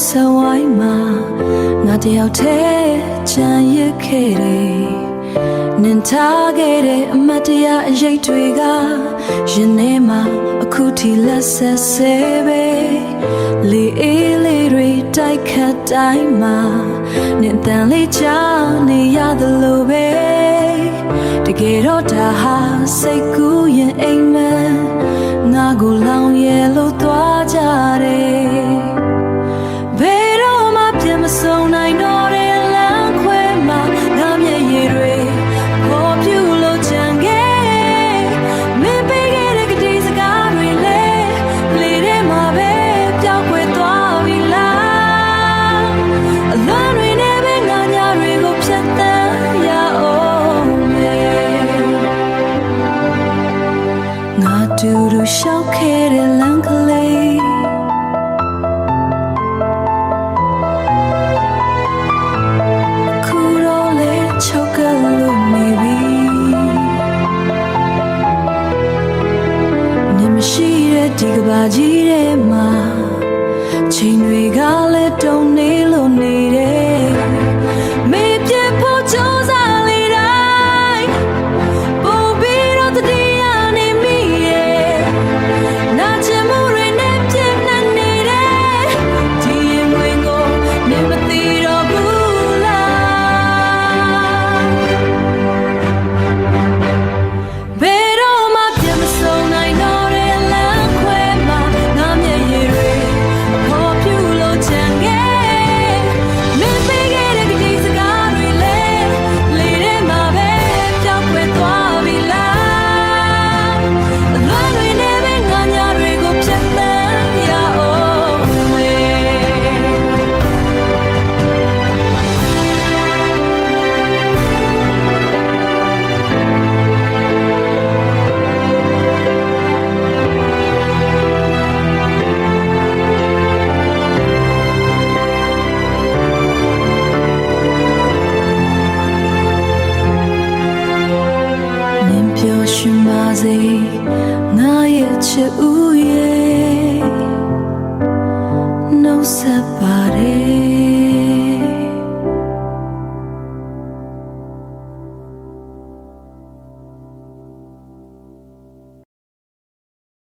ဆဝိုင်းမှာငါတယောက်တည်းချမ်းရခဲ့တယ်နင်ထားခဲ့တဲ့အမတ်တရားအရေးတွေကရင်ထဲမှာအခုထိလက်ဆက်ဆဲပဲလေအေးလေးတွေတိုက်ခတ်တိုင်းမှာနင်တန်လေးချနေရသလိုပဲတကယ်တော့ဒါဟာစိတ်ကူးရင်အိမ်မက်ငါကိုလောင်ရဲလို့သွားကြတယ်ဘယ်တော့မှပြန်မဆုံးနိုင်တော့တဲ့လမ်းခွဲမှာငါမျက်ရည်တွေပေါ်ပြူလို့ချန်ခဲ့မင်းပေးခဲ့တဲ့ကတိစကားတွေလည်းလေထဲမှာပဲပျောက်ကွယ်သွားပြီလားအလွန်တွေနဲ့ပဲငါညတွေကိုဖြတ်သန်းရအောင်မယ်ငါတူတူရှောက်ခဲ့တဲ့လမ်းကလေးဒီကဘာကြီး